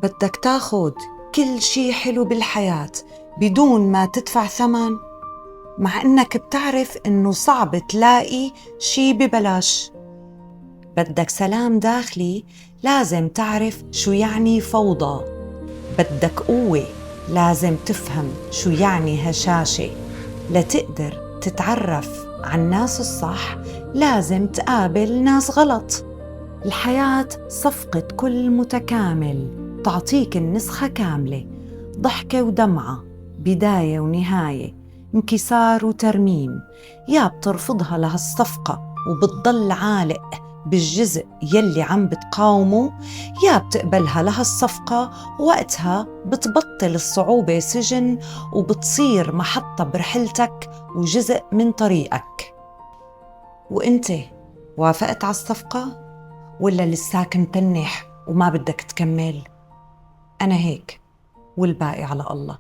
بدك تاخد كل شي حلو بالحياة بدون ما تدفع ثمن، مع إنك بتعرف إنه صعب تلاقي شي ببلاش. بدك سلام داخلي، لازم تعرف شو يعني فوضى. بدك قوة، لازم تفهم شو يعني هشاشة. لتقدر تتعرف عن ناس الصح، لازم تقابل ناس غلط. الحياة صفقة كل متكامل، تعطيك النسخة كاملة، ضحكة ودمعة، بداية ونهاية، انكسار وترميم. يا بترفضها لهالصفقة وبتضل عالق بالجزء يلي عم بتقاومه، يا بتقبلها لهالصفقة وقتها بتبطل الصعوبة سجن وبتصير محطة برحلتك وجزء من طريقك. وانت وافقت على الصفقة ولا لساك متنح وما بدك تكمل؟ أنا هيك، والباقي على الله.